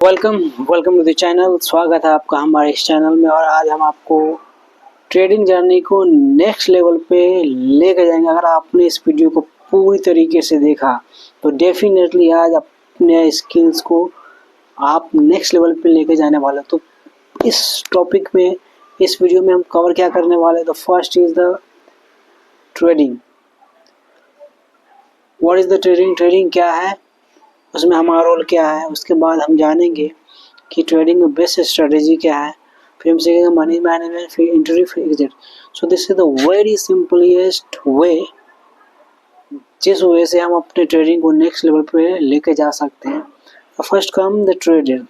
Welcome welcome to the channel. स्वागत है आपका हमारे इस चैनल में। और आज हम आपको ट्रेडिंग जर्नी को नेक्स्ट लेवल पे लेकर जाएंगे। अगर आपने इस वीडियो को पूरी तरीके से देखा तो डेफिनेटली आज अपने स्किल्स को आप नेक्स्ट लेवल पे लेकर जाने वाले। तो इस टॉपिक में, इस वीडियो में हम कवर क्या करने वाले, तो first is the trading. What is the trading? Trading क्या है, उसमें हमारा रोल क्या है। उसके बाद हम जानेंगे कि ट्रेडिंग में बेस्ट स्ट्रेटेजी क्या है। फिर हम सीखेंगे मनी मैनेजमेंट, फिर एंट्री, फिर exit. So this is the very simplest way जिस वजह से हम अपने ट्रेडिंग को नेक्स्ट लेवल पे लेके जा सकते हैं। First come the trader.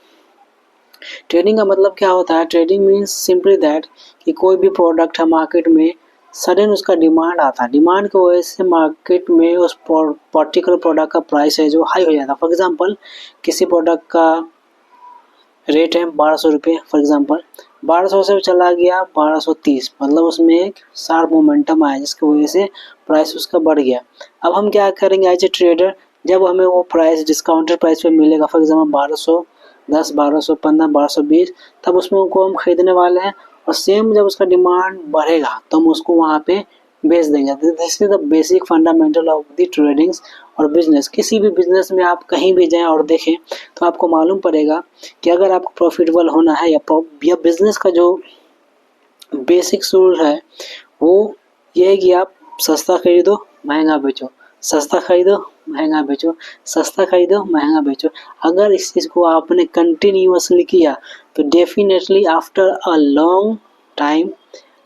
Trading का मतलब क्या होता है? ट्रेडिंग मीन्स सिंपली दैट कि कोई भी प्रोडक्ट है मार्केट में, सडन उसका डिमांड आता है। डिमांड की वजह से मार्केट में उस पर्टिकुलर प्रोडक्ट का प्राइस है जो हाई हो जाता है। फॉर एग्जांपल किसी प्रोडक्ट का रेट है 1200 रुपये। फॉर एग्जांपल 1200 से चला गया 1230, मतलब उसमें एक शार्प मोमेंटम आया जिसकी वजह से प्राइस उसका बढ़ गया। अब हम क्या करेंगे एज ए ट्रेडर, जब हमें वो प्राइस डिस्काउंटेड प्राइस पे मिलेगा, फॉर एग्जांपल 1210, 1215, 1220, तब उसमें उनको हम खरीदने वाले हैं। और सेम जब उसका डिमांड बढ़ेगा तो हम उसको वहाँ पे बेच देंगे। This is the basic fundamental of the tradings और बिजनेस। किसी भी बिजनेस में आप कहीं भी जाएं और देखें तो आपको मालूम पड़ेगा कि अगर आपको प्रॉफिटेबल होना है या बिजनेस का जो बेसिक रूल है वो ये है कि आप सस्ता खरीदो महंगा बेचो, सस्ता खरीदो महंगा बेचो, सस्ता खरीदो महंगा बेचो। अगर इस चीज़ को आपने कंटिन्यूअसली किया तो definitely after a long time,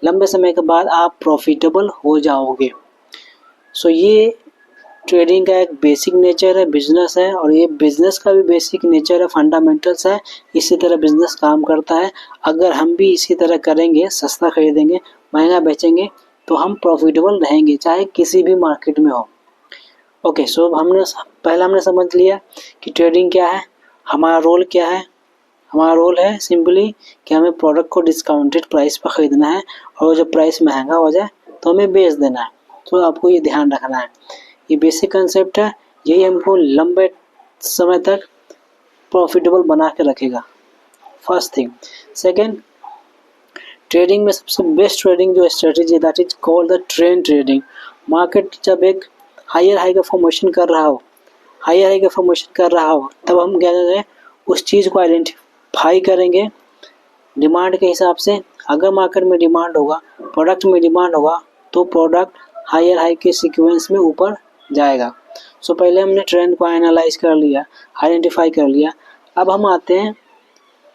लंबे समय के बाद आप प्रॉफिटेबल हो जाओगे। सो ये ट्रेडिंग का एक बेसिक नेचर है, बिजनेस है, और ये बिजनेस का भी बेसिक नेचर है, फंडामेंटल्स है। इसी तरह बिजनेस काम करता है। अगर हम भी इसी तरह करेंगे, सस्ता खरीदेंगे महंगा बेचेंगे, तो हम प्रॉफिटेबल रहेंगे चाहे किसी भी मार्केट में हो। ओके, सो हमने समझ लिया कि ट्रेडिंग क्या है, हमारा रोल क्या है। हमारा रोल है सिंपली कि हमें प्रोडक्ट को डिस्काउंटेड प्राइस पर ख़रीदना है, और जब प्राइस महंगा हो जाए तो हमें बेच देना है। तो आपको ये ध्यान रखना है। ये बेसिक कंसेप्ट है, यही हमको लंबे समय तक प्रॉफिटेबल बना के रखेगा। First thing. सेकेंड, ट्रेडिंग में सबसे बेस्ट ट्रेडिंग जो strategy that is called the trend trading. Market जब एक हायर हाई का फॉर्मेशन कर रहा हो, तब हम क्या करेंगे, उस चीज़ को आइडेंटिफाई करेंगे डिमांड के हिसाब से। अगर मार्केट में डिमांड होगा, प्रोडक्ट में डिमांड होगा, तो प्रोडक्ट हायर हाई के सीक्वेंस में ऊपर जाएगा। सो पहले हमने ट्रेंड को एनालाइज कर लिया, आइडेंटिफाई कर लिया। अब हम आते हैं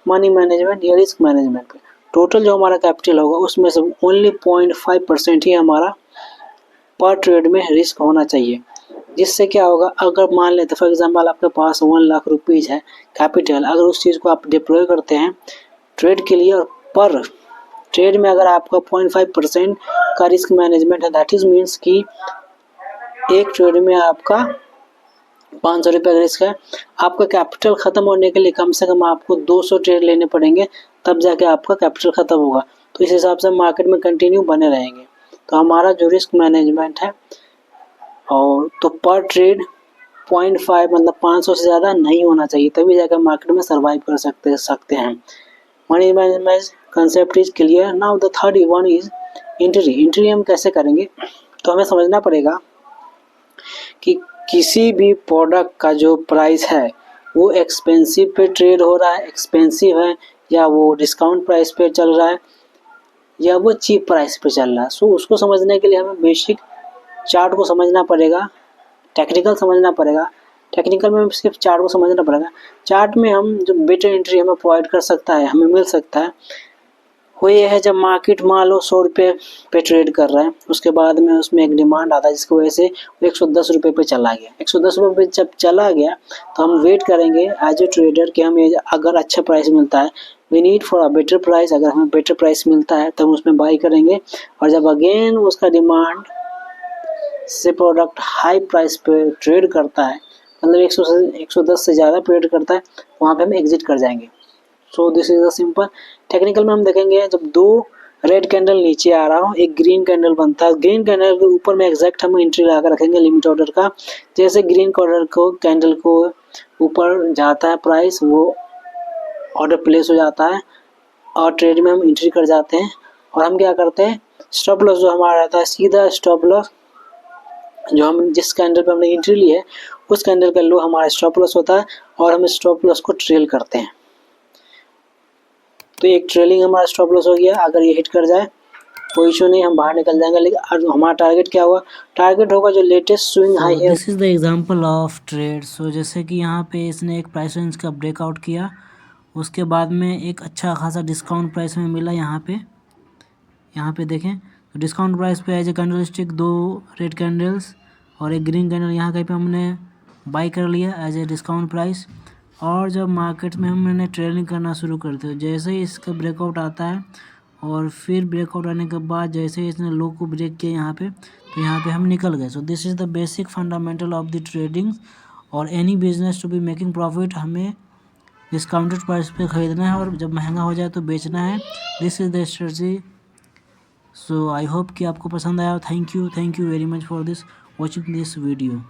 मनी मैनेजमेंट या रिस्क मैनेजमेंट पे। टोटल जो हमारा कैपिटल होगा उसमें से ओनली 0.5% ही हमारा पर ट्रेड में रिस्क होना चाहिए। जिससे क्या होगा, अगर मान लेते फॉर एग्जांपल आपके पास 1 लाख रुपीज़ है कैपिटल, अगर उस चीज़ को आप डिप्लॉय करते हैं ट्रेड के लिए, और पर ट्रेड में अगर आपका 0.5% का रिस्क मैनेजमेंट है, दैट इज मीन्स कि एक ट्रेड में आपका 500 रुपये का रिस्क है। आपका कैपिटल ख़त्म होने के लिए कम से कम आपको 200 ट्रेड लेने पड़ेंगे, तब जाके आपका कैपिटल ख़त्म होगा। तो इस हिसाब से मार्केट में कंटिन्यू बने रहेंगे। तो हमारा जो रिस्क मैनेजमेंट है, और तो पर ट्रेड 0.5 मतलब 500 से ज़्यादा नहीं होना चाहिए, तभी जाकर मार्केट में सर्वाइव कर सकते हैं। Money management concept is clear. Now the third one is entry. Entry हम कैसे करेंगे, तो हमें समझना पड़ेगा कि किसी भी प्रोडक्ट का जो प्राइस है वो एक्सपेंसिव पे ट्रेड हो रहा है, एक्सपेंसिव है, या वो डिस्काउंट प्राइस पे चल रहा है, या वो चीप प्राइस पे चल रहा है। सो उसको समझने के लिए हमें बेसिक चार्ट को समझना पड़ेगा, टेक्निकल समझना पड़ेगा। टेक्निकल में सिर्फ चार्ट को समझना पड़ेगा। चार्ट में हम जो बेटर एंट्री हमें प्रोवाइड कर सकता है, हमें मिल सकता है, वो ये है जब मार्केट मान लो 100 रुपये पे ट्रेड कर रहा है, उसके बाद में उसमें एक डिमांड आता है जिसकी वजह से वो 110 रुपये पे चला गया। 110 रुपये पे जब चला गया तो हम वेट करेंगे एज ए ट्रेडर कि हमें अगर अच्छा प्राइस मिलता है, we need for a better price, अगर हमें बेटर प्राइस मिलता है तो हम उसमें बाई करेंगे। और जब अगेन उसका डिमांड से प्रोडक्ट हाई प्राइस पे ट्रेड करता है, मतलब 110 से ज़्यादा ट्रेड करता है, वहाँ पे हम एग्जिट कर जाएंगे। So this is a simple. Technical में हम देखेंगे जब 2 रेड कैंडल नीचे आ रहा हो, एक ग्रीन कैंडल बनता है, ग्रीन कैंडल के ऊपर में एग्जैक्ट हम एंट्री लगा कर रखेंगे लिमिट ऑर्डर का। जैसे ग्रीन कैंडल को ऊपर जाता है प्राइस, वो ऑर्डर प्लेस हो जाता है और ट्रेड में हम एंट्री कर जाते हैं। और हम क्या करते हैं, स्टॉप लॉस जो हमारा रहता है, सीधा स्टॉप लॉस जो हम जिस कैंडल पे हमने एंट्री ली है उस कैंडल का लो हमारा स्टॉप लॉस होता है और हम स्टॉप लॉस को ट्रेल करते हैं। तो एक ट्रेलिंग हमारा स्टॉप लॉस हो गया। अगर ये हिट कर जाए कोई इशू नहीं, हम बाहर निकल जाएंगे। लेकिन हमारा टारगेट क्या हुआ, टारगेट होगा जो लेटेस्ट स्विंग हाई है। This is the example of trade. So जैसे कि यहाँ पे इसने एक प्राइस रेंज का ब्रेकआउट किया, उसके बाद में एक अच्छा खासा डिस्काउंट प्राइस में मिला। यहाँ पे देखें तो डिस्काउंट प्राइस पे as a candlestick 2 red candles और एक ग्रीन कैंडल यहाँ कहीं पे हमने बाई कर लिया एज ए डिस्काउंट प्राइस। और जब मार्केट में हमने ट्रेडिंग करना शुरू करते हो, जैसे ही इसका ब्रेकआउट आता है और फिर ब्रेकआउट आने के बाद जैसे ही इसने लो को ब्रेक किया यहाँ पे, तो यहाँ पे हम निकल गए। So this is the basic fundamental of the trading. और any business to be making profit हमें डिस्काउंटेड प्राइस पे ख़रीदना है और जब महंगा हो जाए तो बेचना है। This is the strategy. So I hope कि आपको पसंद आया। Thank you very much for this watching this video.